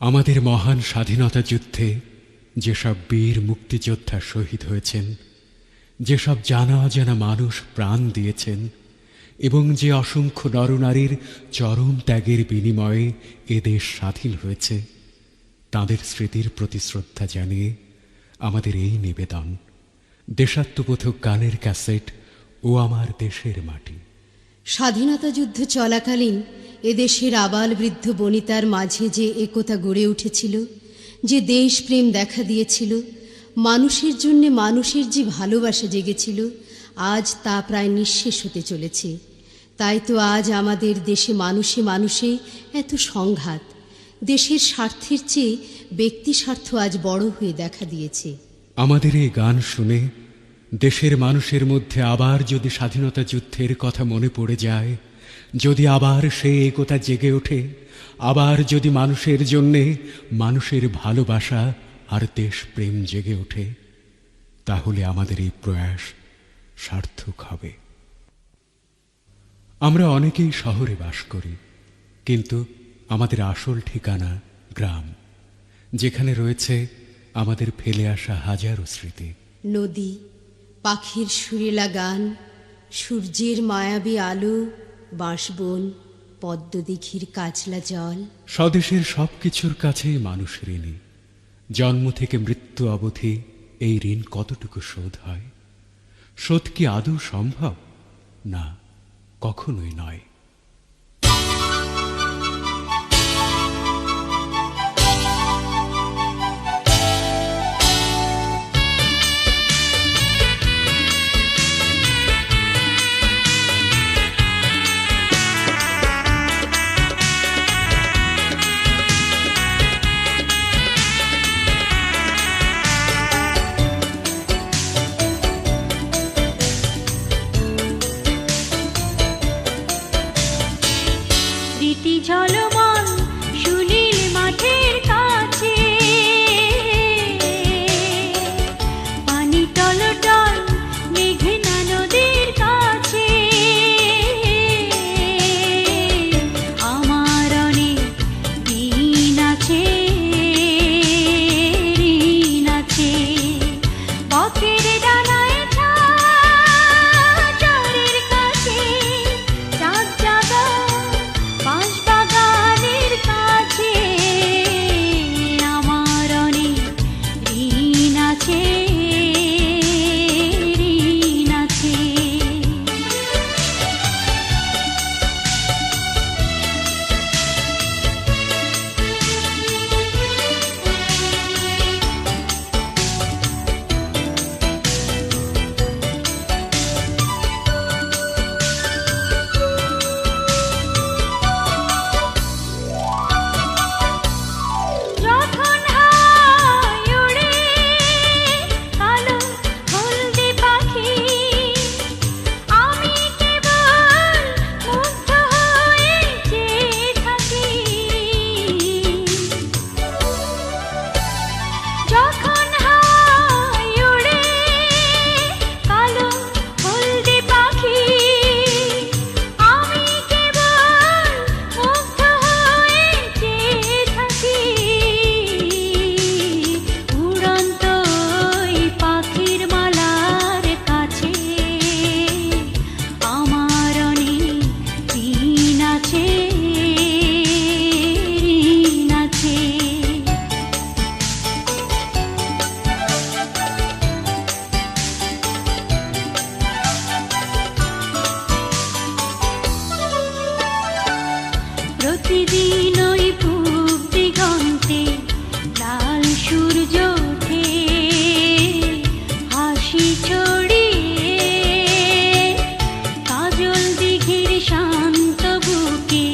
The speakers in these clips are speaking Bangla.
আমাদের মহান স্বাধীনতা যুদ্ধে যেসব বীর মুক্তিযোদ্ধা শহীদ হয়েছেন, যেসব জানা অজানা মানুষ প্রাণ দিয়েছেন এবং যে অসংখ্য নরনারীর চরম ত্যাগের বিনিময়ে এ দেশ স্বাধীন হয়েছে, তাঁদের স্মৃতির প্রতি শ্রদ্ধা জানিয়ে আমাদের এই নিবেদন, দেশাত্মবোধক গানের ক্যাসেট ও আমার দেশের মাটি। স্বাধীনতা যুদ্ধ চলাকালীন এদেশের আবাল বৃদ্ধ বনিতার মাঝে যে একতা গড়ে উঠেছিল, যে দেশপ্রেম দেখা দিয়েছিল, মানুষের জন্য মানুষের যে ভালোবাসা জেগেছিল, আজ তা প্রায় নিঃশেষ হতে চলেছে। তাই তো আজ আমাদের দেশে মানুষে মানুষে এত সংঘাত। দেশের স্বার্থের চেয়ে ব্যক্তি স্বার্থ আজ বড় হয়ে দেখা দিয়েছে। আমাদের এই গান শুনে দেশের মানুষের মধ্যে আবার যদি স্বাধীনতা যুদ্ধের কথা মনে পড়ে যায়, যদি আবার সেই একতা জেগে ওঠে, আবার যদি মানুষের জন্যে মানুষের ভালোবাসা আর দেশপ্রেম জেগে ওঠে, তাহলে আমাদের এই প্রয়াস সার্থক হবে। আমরা অনেকেই শহরে বাস করি, কিন্তু আমাদের আসল ঠিকানা গ্রাম, যেখানে রয়েছে আমাদের ফেলে আসা হাজারো স্মৃতি। নদী, পাখির সুরেলা গান, সূর্যের মায়াবী আলো, বাঁশবন, পদ্মদিঘির কাজলা জল। স্বদেশের সবকিছুর কাছেই মানুষ ঋণী। জন্ম থেকে মৃত্যু অবধি এই ঋণ কতটুকু শোধ হয়? শোধ কি আদৌ সম্ভব? না, কখনোই নয়। ঝলমল সুনীল মাঠের কাছে, পানি টলটল মেঘনা নদীর কাছে, আমার অনেক দিন আছে, ঋণ আছে। পথের ডানায় ঝড়ের কাছে চাঁদ জাগা বাগানের কাছে, আমার অনেক ঋণ আছে, ঋণ আছে। প্রতিদিন ওই পূব দিগন্তে লাল সূর্য ওঠে, হাসি ছড়িয়ে কাজল দিঘির শান্ত বুকে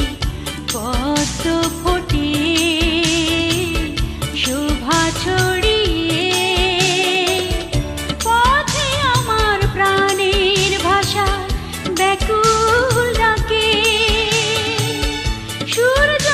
পদ্ম ফোটে, শোভা ছড়িয়ে পথে আমার প্রাণের ভাষা ব্যাকুল ডাকে। সূর্য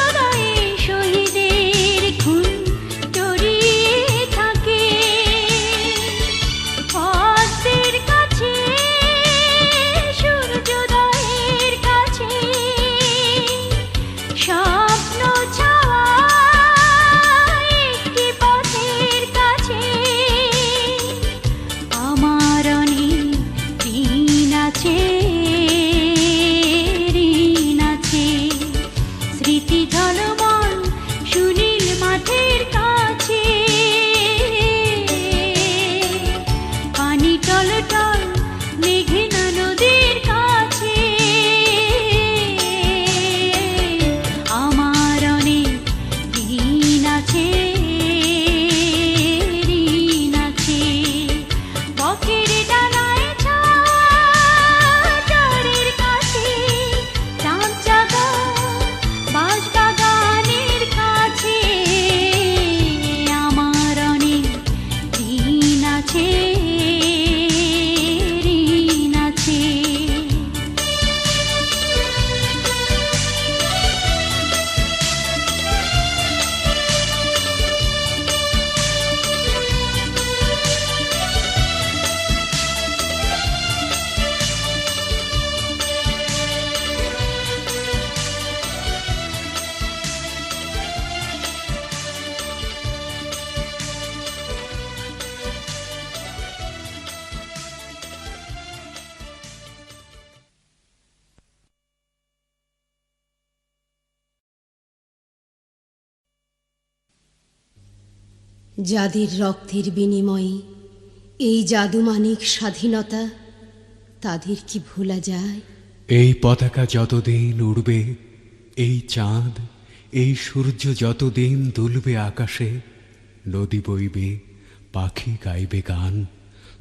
ঝলমল সুনীল মাঠের কাছে, পানি টলটল মেঘনা নদীর কাছে, আমার অনেক ঋণ আছে, ঋণ আছে। বকের ডানায় ঝড়ের কাছে, চাঁদ জাগা বাঁশবাগানের কাছে, আমার অনেক ঋণ আছে, ঋণ আছে। যাদের রক্তের বিনিময়ে এই জাদুমানিক স্বাধীনতা, তাদের কি ভোলা যায়? এই পতাকা যতদিন উড়বে, এই চাঁদ এই সূর্য যতদিন দুলবে আকাশে, নদী বইবে, পাখি গাইবে গান,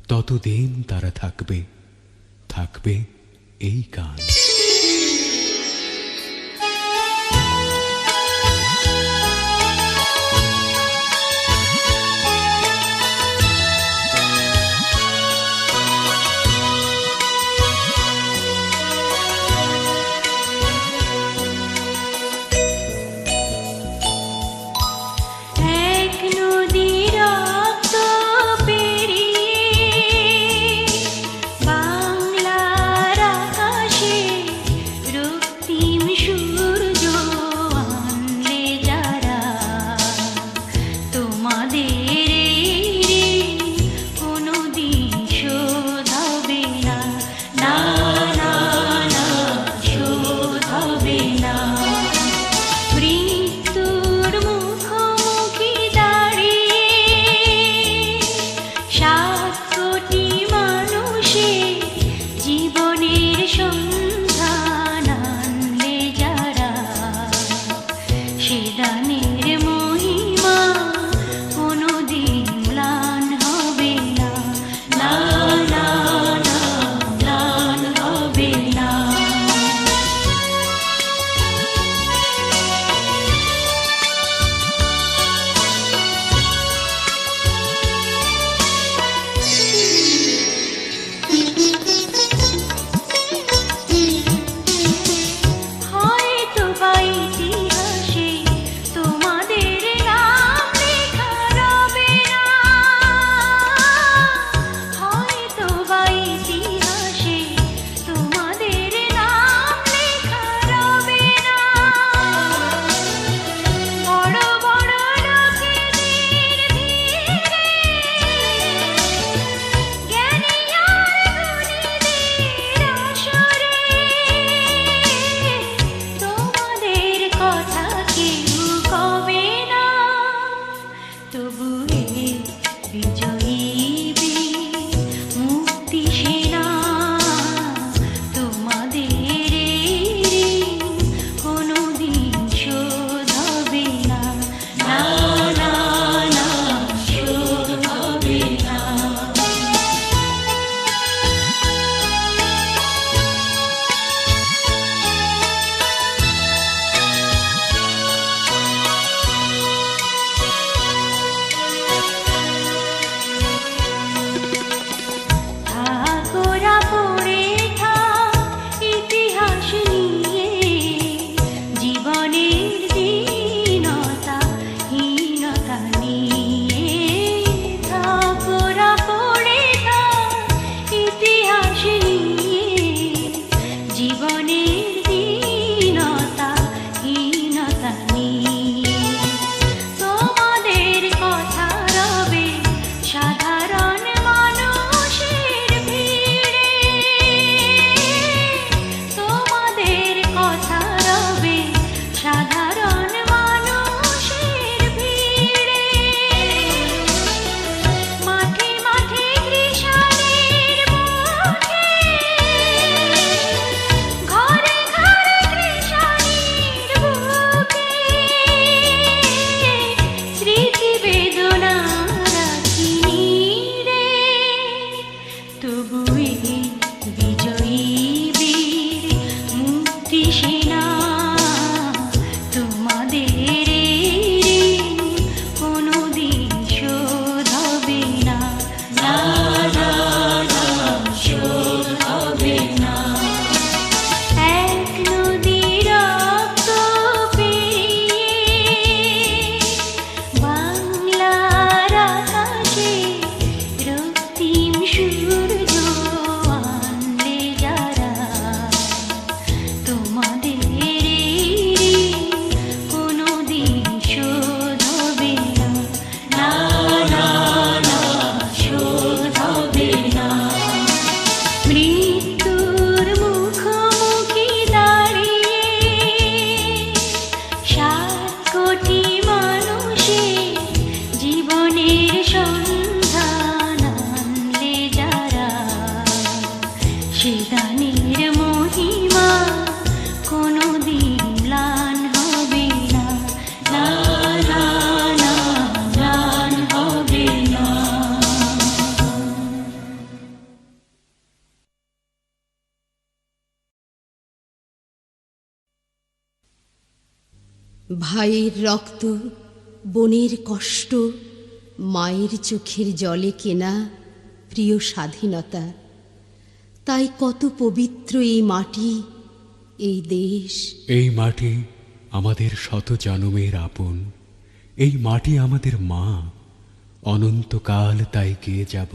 ততদিন তারা থাকবে, থাকবে এই গান। এক নদী রক্ত পেরিয়ে বাংলার আকাশে ভাইয়ের রক্ত, বোনের কষ্ট, মায়ের চোখের জলে কেনা প্রিয় স্বাধীনতা। তাই কত পবিত্র এই মাটি, এই দেশ। এই মাটি আমাদের শত জনমের আপন, এই মাটি আমাদের মা, অনন্তকাল তাই গেয়ে যাব।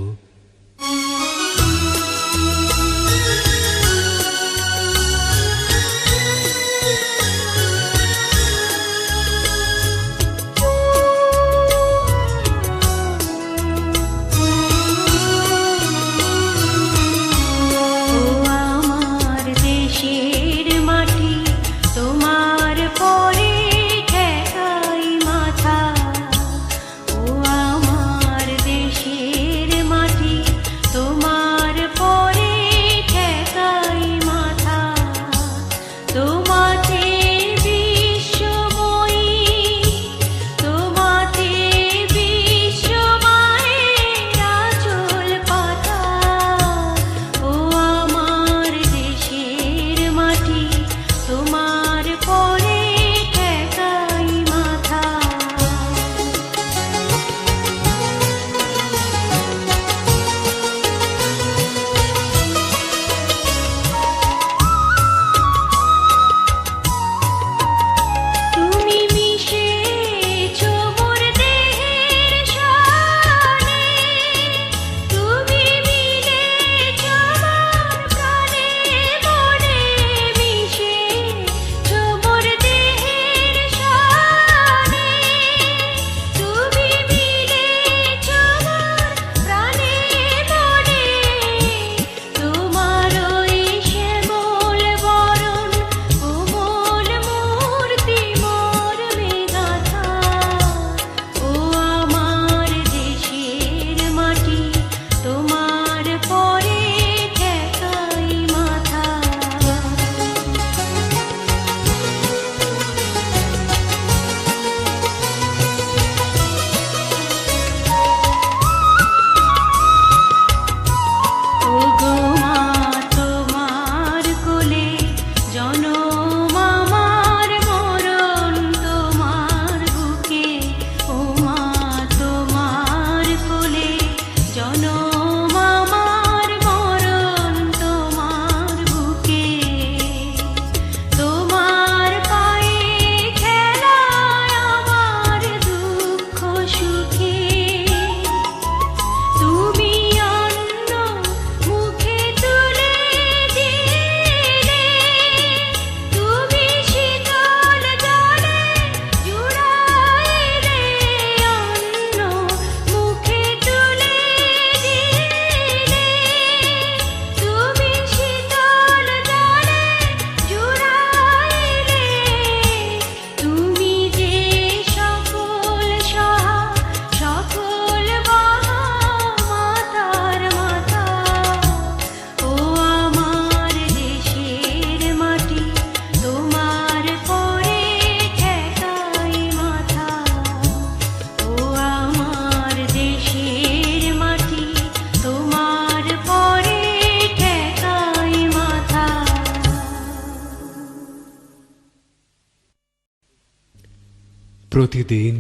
প্রতিদিন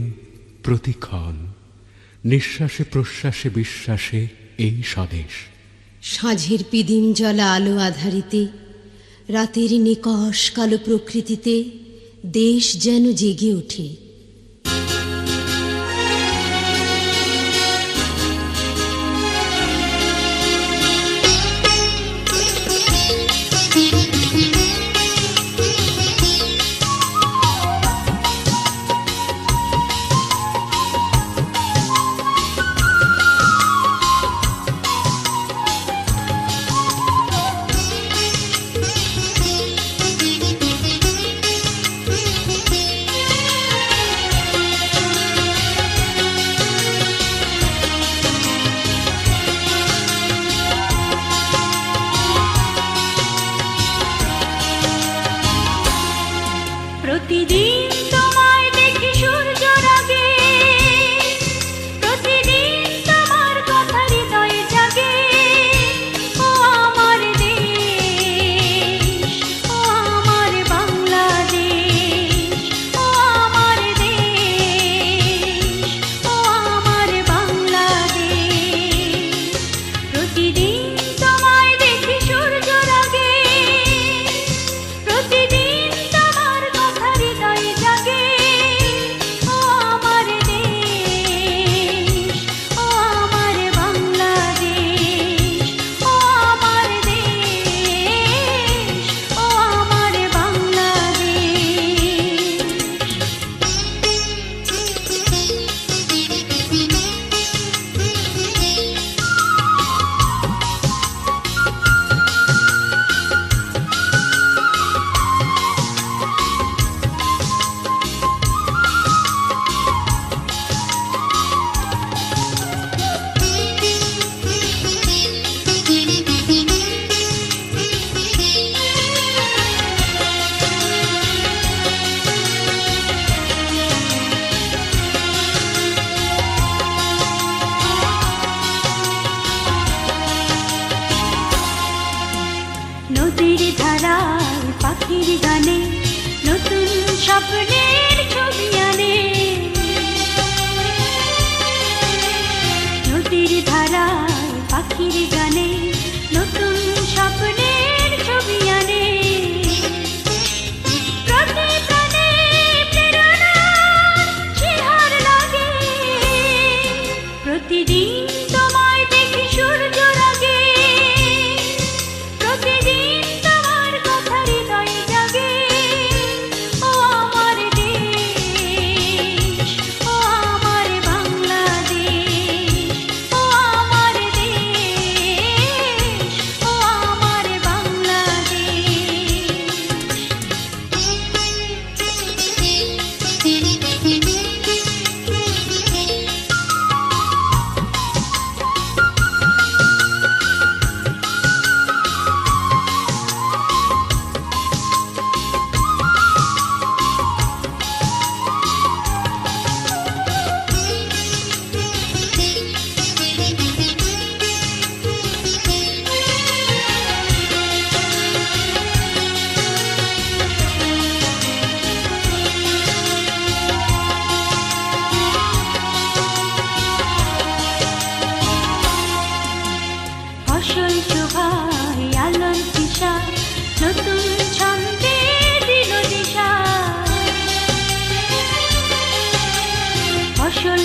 প্রতিক্ষণ নিঃশ্বাসে প্রশ্বাসে বিশ্বাসে এই স্বদেশ। সাঁঝের পিদিম জলা আলো আধারিতে, রাতের নিকষ কালো প্রকৃতিতে দেশ যেন জেগে ওঠে।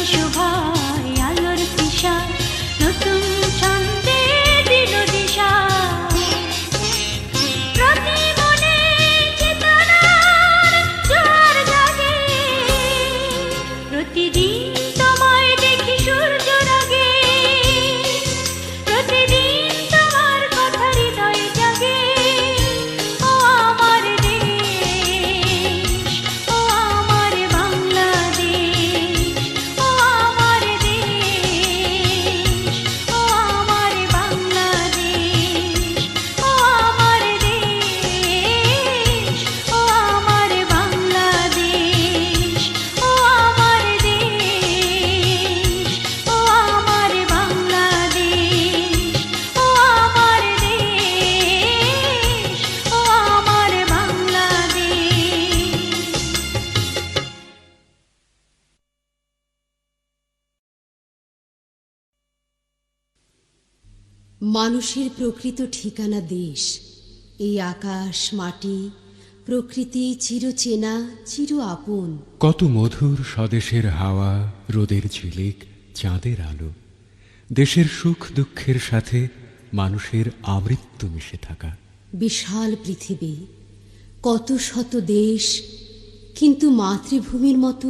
শোভায় আলোর দিশা, নতুন ছন্দে দিল দিশা। প্রতি মনে চেতনার জোয়ার জাগে, প্রতিদিন তোমায় দেখি সূর্য রাগে, প্রতিদিন তোমার কথা হৃদয়ে জাগে। ও আমার দেশ, ও আমার বাংলাদেশ, ও আমার দেশ, ও আমার বাংলাদেশ, ও আমার দেশ, ও আমার বাংলাদেশ, ও আমার দেশ, ও আমার বাংলাদেশ, ও আমার দেশ, ও আমার বাংলাদেশ। মানুষের প্রকৃত ঠিকানা দেশ। এই আকাশ মাটি প্রকৃতি চিরচেনা চির আপন। কত মধুর স্বদেশের হাওয়া, রোদের ঝিলিক, চাঁদের আলো, দেশের সুখ দুঃখের সাথে মানুষের আমৃত্যু মিশে থাকা। বিশাল পৃথিবী, কত শত দেশ, কিন্তু মাতৃভূমির মতো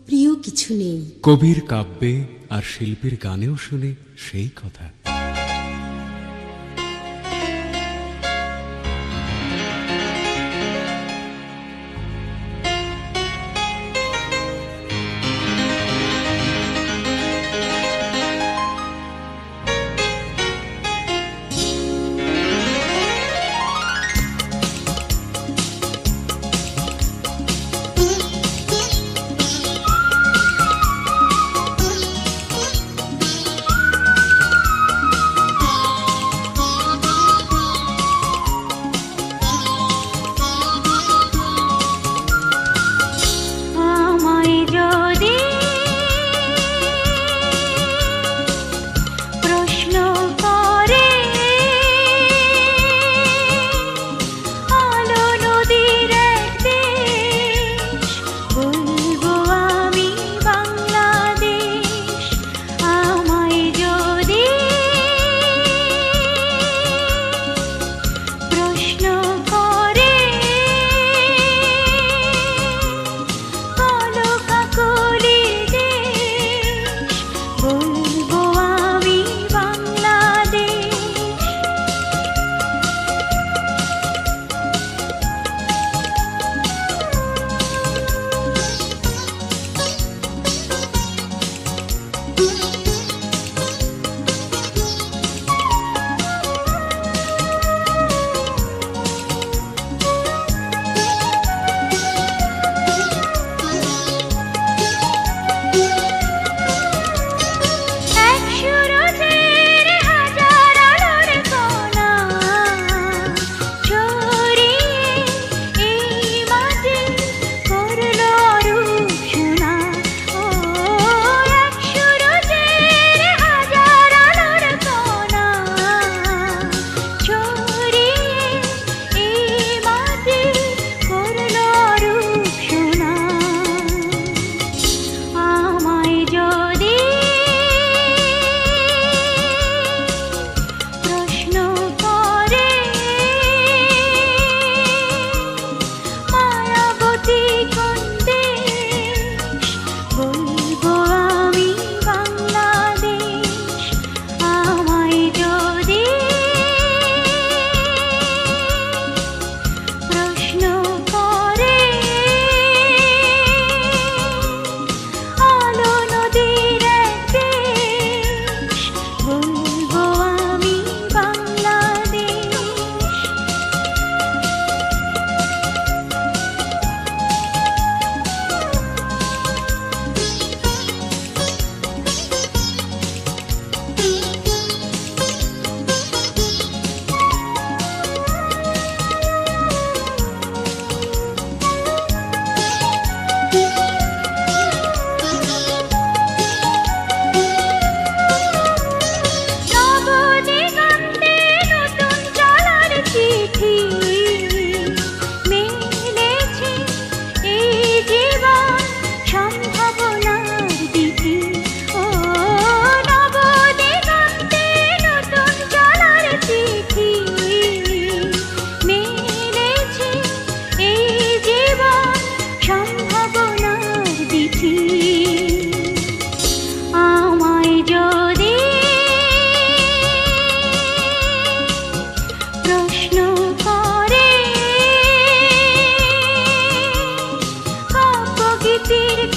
প্রিয় কিছু নেই। কবির কাব্যে আর শিল্পীর গানেও শুনে সেই কথা।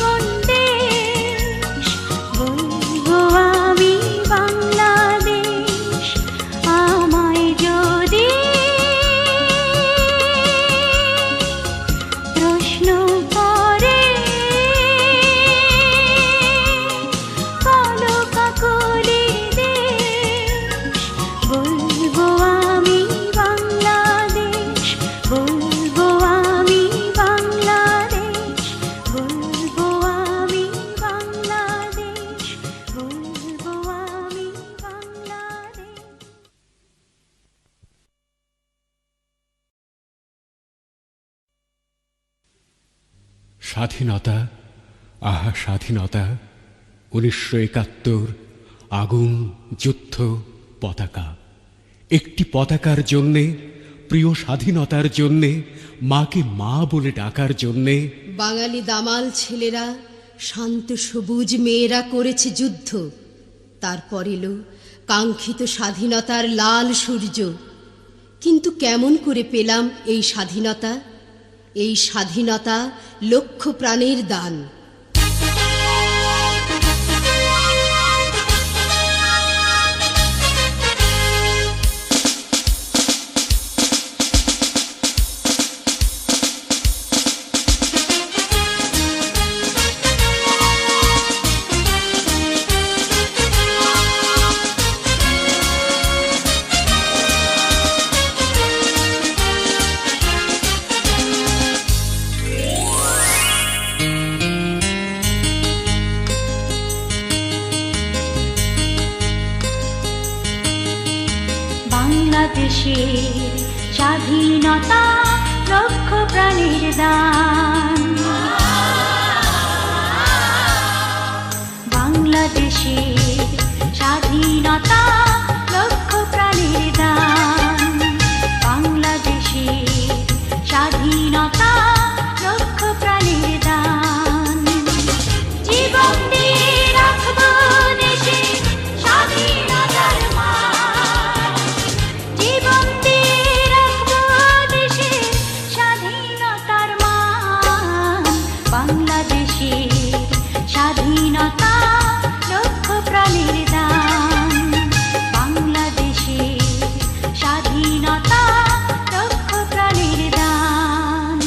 কোন দেশ, বলবো আমি বাংলাদেশ। আমায় যদি প্রশ্ন করে কালো কাকলির দেশ, বলবো আমি বাংলাদেশ, বলবো আমি বাংলাদেশ, বলবো আমি বাংলাদেশ, বলবো আমি বাংলাদেশ। স্বাধীনতা, আহা স্বাধীনতা, 1971, আগুন, যুদ্ধ, পতাকা। একটি পতাকার জন্যে, প্রিয় স্বাধীনতার জন্যে, মাকে মা বলে ডাকার জন্যে বাঙালি দামাল ছেলেরা, শান্ত সবুজ মেয়েরা করেছে যুদ্ধ। তারপর এলো কাঙ্ক্ষিত স্বাধীনতার লাল সূর্য। কিন্তু কেমন করে পেলাম এই স্বাধীনতা? এই স্বাধীনতা লক্ষ প্রাণের দান। বাংলাদেশের স্বাধীনতা লক্ষ প্রাণের দান। বাংলাদেশের স্বাধীনতা লক্ষ প্রাণের দান। বাংলাদেশের স্বাধীনতা লক্ষ প্রাণের দান। জীবন দিয়ে রাখবো দেশের স্বাধীনতার মান। জীবন দিয়ে রাখবো দেশের স্বাধীনতার মান। বাংলাদেশের স্বাধীনতা লক্ষ প্রাণের দান। বাংলাদেশের স্বাধীনতা লক্ষ প্রাণের দান।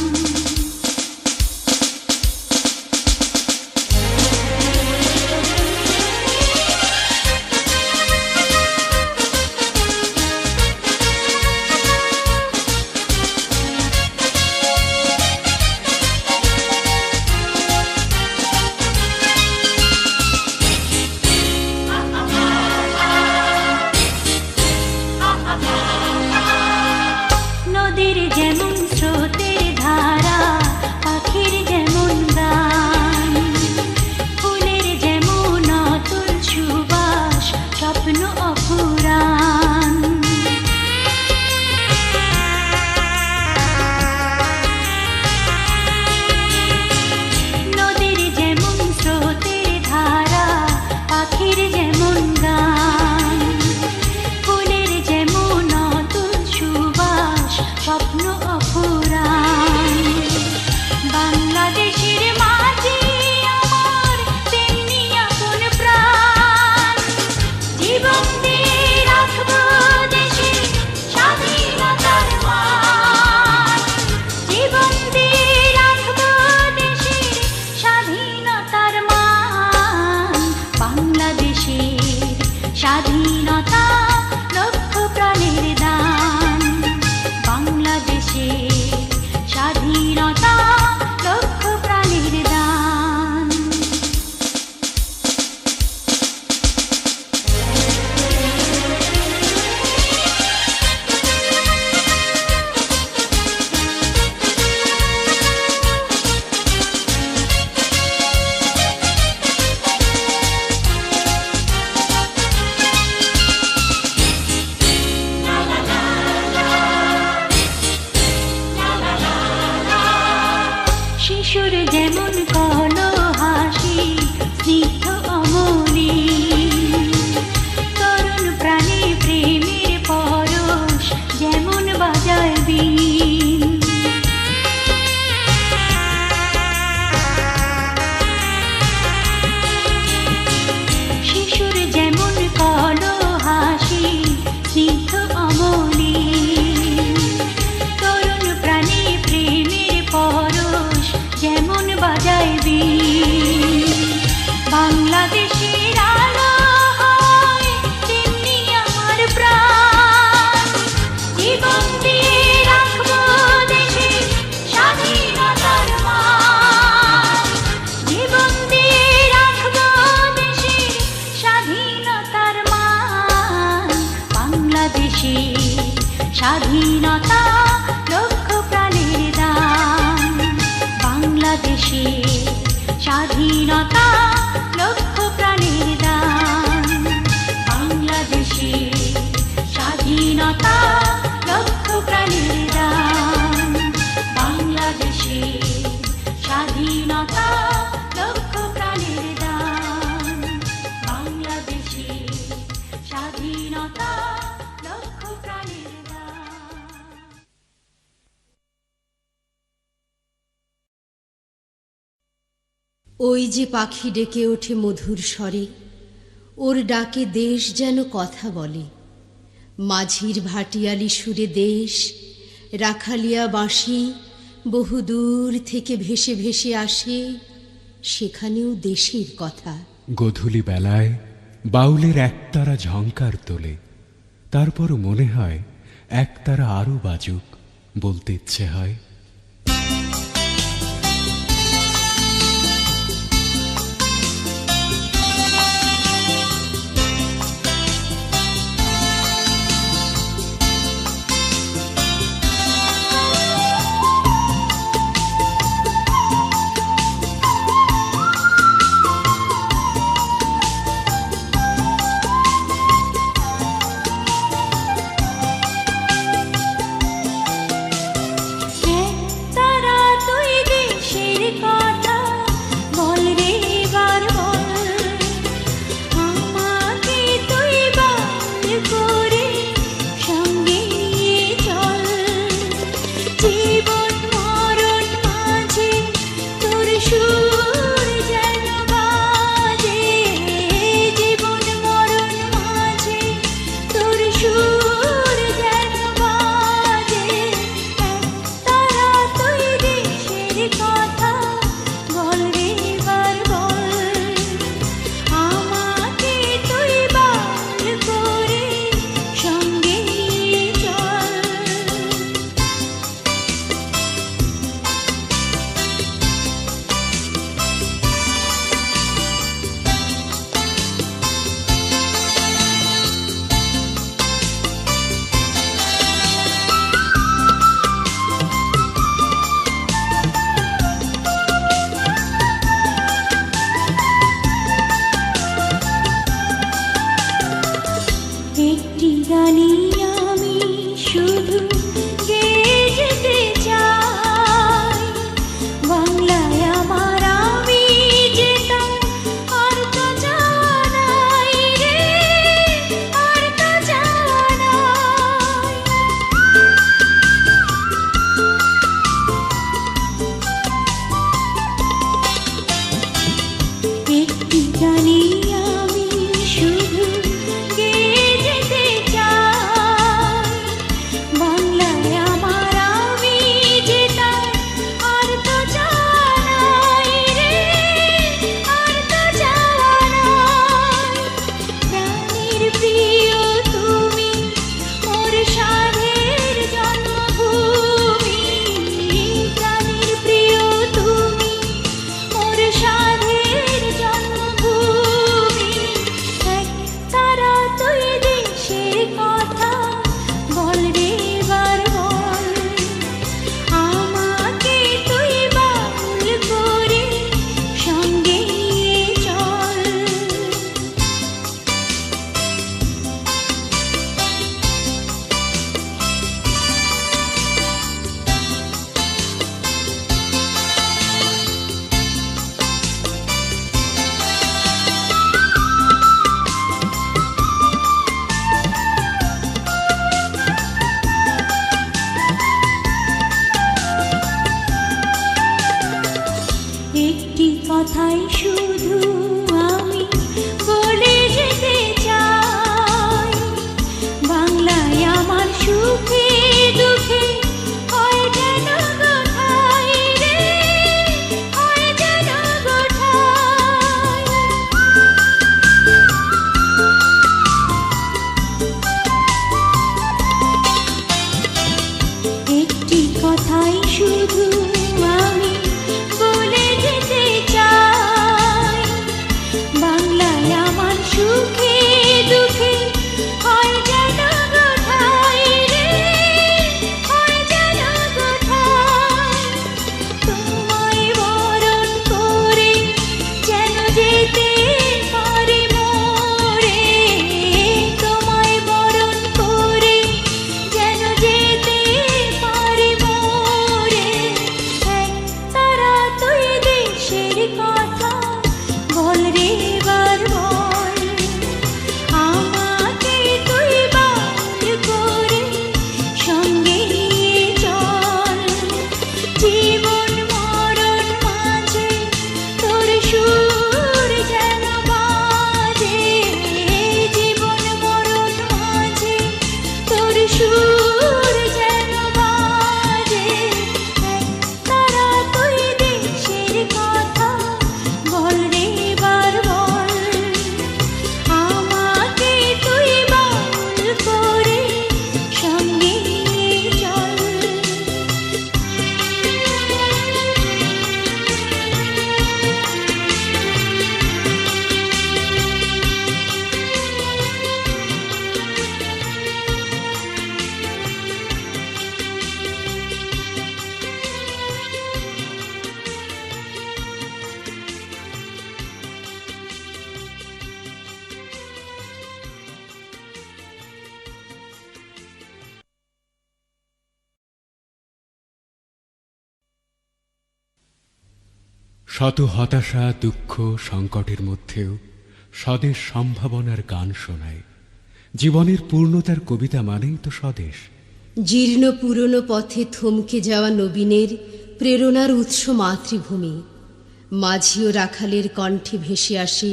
স্বাধীনতা লক্ষ প্রাণের দান বাংলাদেশের স্বাধীনতা লক্ষ প্রাণের দান বাংলাদেশের স্বাধীনতা লক্ষ প্রাণের দান বাংলাদেশের স্বাধীনতা লক্ষ প্রাণের দান। ওই যে পাখি ডেকে ওঠে মধুর স্বরে, ওর ডাকে দেশ যেন কথা বলে। মাঝির ভাটিয়ালি সুরে দেশ, রাখালিয়া বাঁশি বহু দূর থেকে ভেসে ভেসে আসে, সেখানেও দেশের কথা। গোধূলি বেলায় বাউলের একতারা ঝংকার তোলে, তারপরও মনে হয় একতারা আরো বাজুক, বলতে ইচ্ছে হয়। কথাই শুধু আমি বলে যেতে চাই, বাংলায় আমার সুখে দুঃখে হয় যেন গোঠাই রে, হয় যেন গোঠাই। একটি কথাই শুধু আমি বলে যেতে চাই, শত হতাশা দুঃখ সংকটের মধ্যেও স্বদেশ সম্ভাবনার গান শোনায়। জীবনের পূর্ণতার কবিতা মানেই তো স্বদেশ। জীর্ণ পুরনো পথে থমকে যাওয়া নবীনের প্রেরণার উৎস মাতৃভূমি। মাঝি ও রাখালের কণ্ঠে ভেসে আসে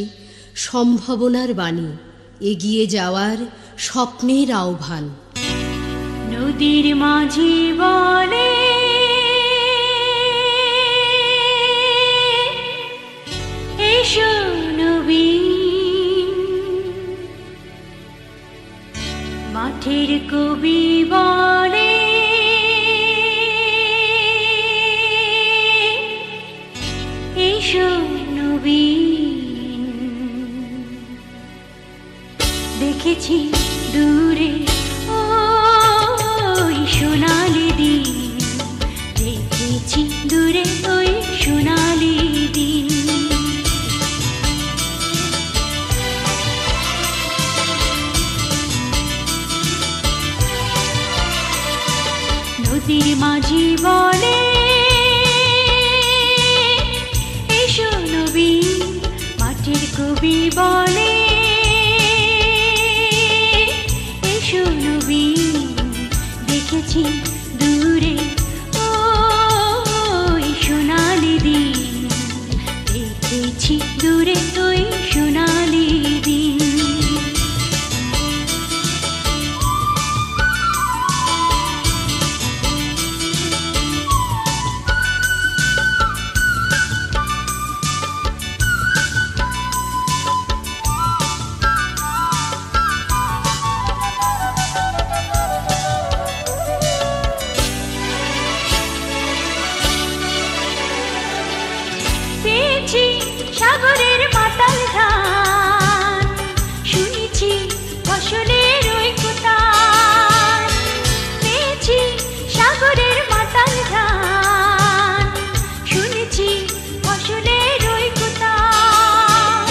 সম্ভাবনার বাণী, এগিয়ে যাওয়ার স্বপ্নের আহ্বান। নদীর মাঝি বলে এসো নবীন, মাঠের কবি বলে এসো নবীন। দেখেছি দূরে ওই সোনালি দিন, দেখেছি দূরে ওই সোনালি দিন। নদীর মাঝি বলে এসো নবীন, মাটির কবি বলে এসো নবীন। দেখেছি দূরে ওই সোনালি দিন, দেখেছি দূরে ওই সোনালি দিন। সাগরের মাতাল ধান, শুনেছি ফসলের ওই কোটান। পেয়েছি সাগরের মাতাল ধান, শুনেছি ফসলের ওই কোটান।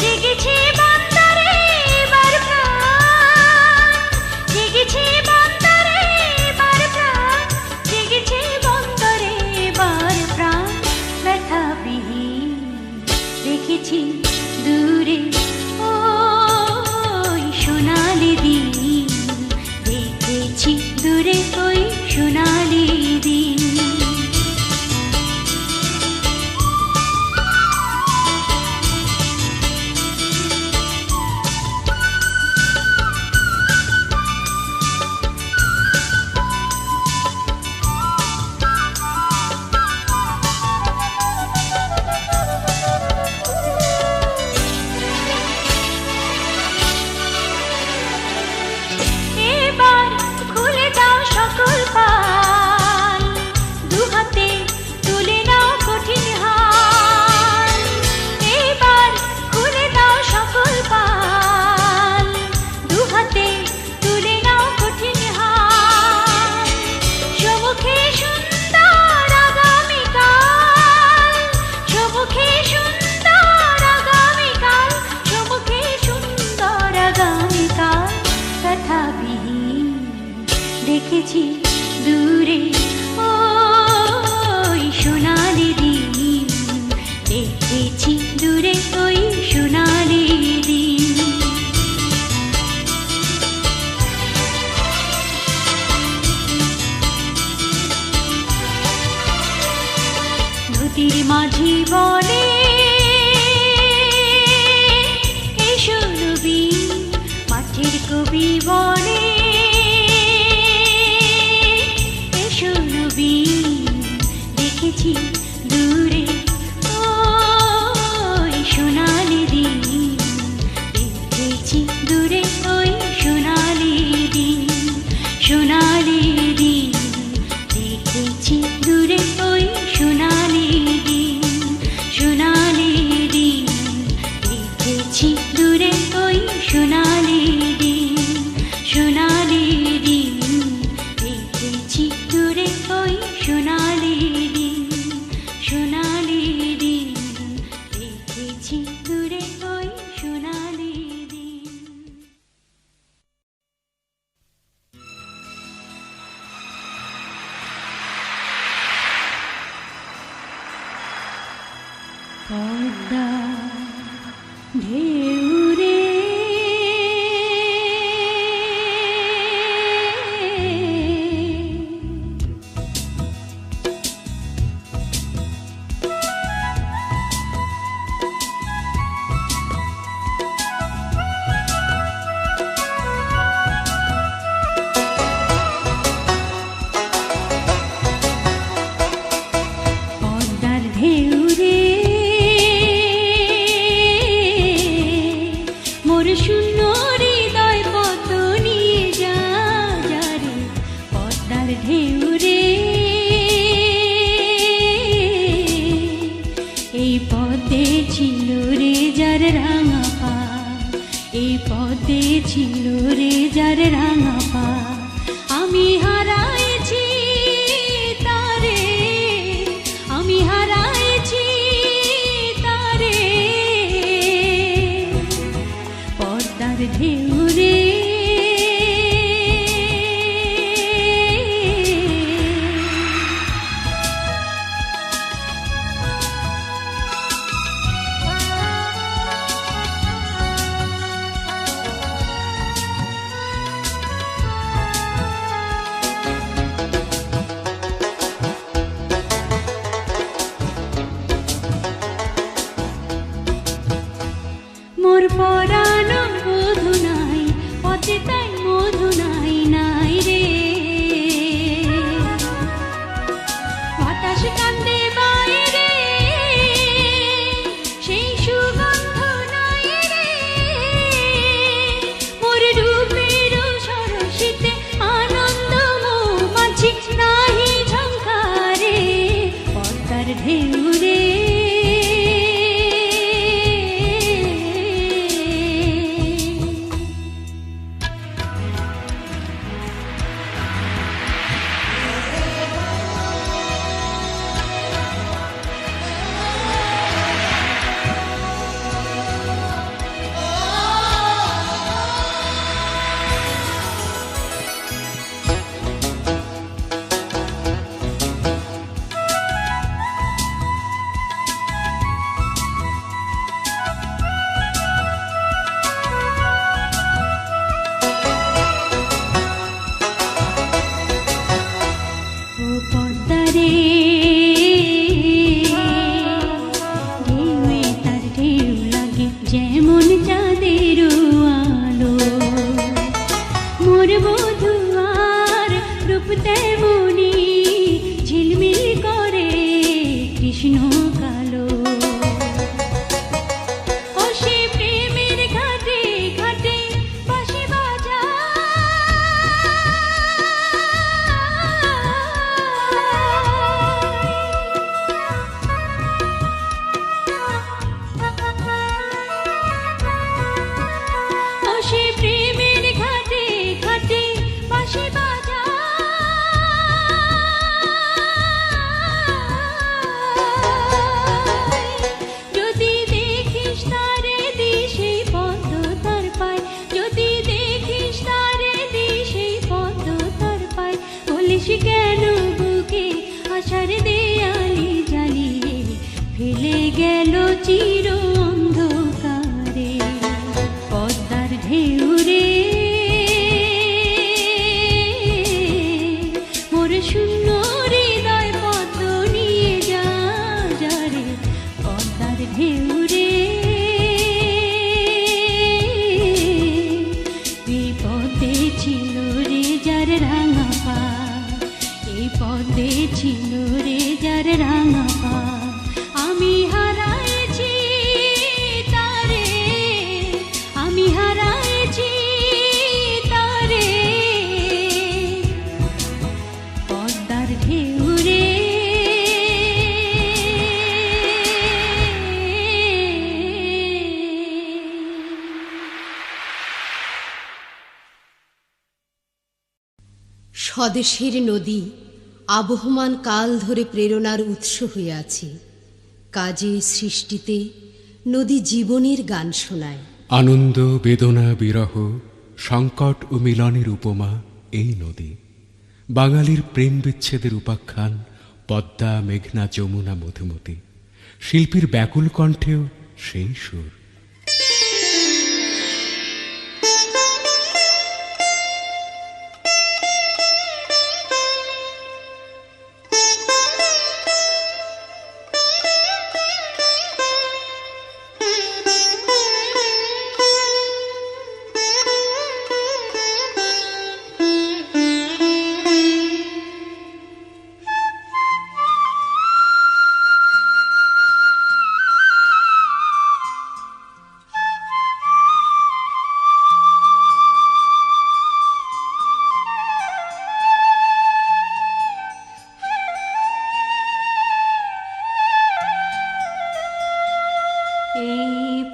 জেগেছে বন্দরে এবার প্রাণ, জেগেছে বন্দরে এবার প্রাণ, জেগেছে বন্দরে এবার প্রাণ। ব্যথাবিহীন দেখেছি দূরে ওই সোনালি দিন, দেখেছি দূরে ওই সোনালি দিন। এবার খুলে দাও সকল পাল, দুহাতে তুলে নাও কঠিন হাল। এবার খুলে দাও সকল পাল, দুহাতে তুলে নাও কঠিন হাল। সমুখে সুন্দর আগামীকাল, সমুখে সুন্দর আগামীকাল, সমুখে সুন্দর আগামীকাল। ব্যথাবিহীন দেখেছি দূরে ওই সোনালি দিন, দেখেছি দূরে ওই সোনালি দিন। নদীর মাঝি বলে এসো নবীন, মাঠের কবি বলে এসো নবীন। দেখেছি দূরে ওই সোনা পদ্মা ঢেউ রে পদ্মার ঢেউ রে মোর শূন্য হৃদয় পদ্ম নিয়ে যা যা রে পদ্মার ঢেউ রে এই পদ্মে ছিল রে যার রাঙা পা এই পদ্মে ছিল রে যার রাঙা পা আমি হারাইছি তারে আমি হারাইছি তারে পদ্মার ঢেউ রে মোর পরানো মধু নাই পথে তাই মধু নাই নাই রে বাতাস কান্দে বাইরে সেই সুগন্ধ নাই রে মোর রূপের সরসিতে আনন্দ মৌমাছি নাহি ঝংকারে পদ্মার ঢেউ রে ও পদ্মা রে ঢেউয়ে তার ঢেউ লাগে যেমন চাঁদের আলো মোর বধূ আর রূপ তেমনি ঝিলমিল করে কৃষ্ণ কালো ও সে প্রেমের ঘাটে ঘাটে বাঁশি ও সে প্রেমের ঘাটে ঘাটে বাঁশি যদি দেখিস তারে দিশে পদ্ম তার পায় যদি দেখিস তারে দিশে পদ্ম তার পায় বলিস কেন বুকে আশার দেয়ালি জ্বালিয়ে ফেলে গেল চির অন্ধকারে পদ্মার ঢেউ রে মোর শূন্য হৃদয় পদ্ম নিয়ে যা যা রে পদ্মার ঢেউ রে এই পদ্মে ছিল রে যার রাঙা পা এই পদ্মে ছিল রে যার রাঙা পা আমি হারাইছি তারে আমি হারাইছি তারে পদ্মার ঢেউ রে স্বদেশের নদী আবহমান কাল ধরে প্রেরণার উৎস হয়ে আছে। কাজে সৃষ্টিতে নদী জীবনের গান শোনায়। আনন্দ বেদনা বিরহ সংকট ও মিলনের উপমা এই নদী। বাঙালির প্রেম বিচ্ছেদের উপাখ্যান পদ্মা মেঘনা যমুনা মধুমতি। শিল্পীর ব্যাকুল কণ্ঠেও সেই সুর। এই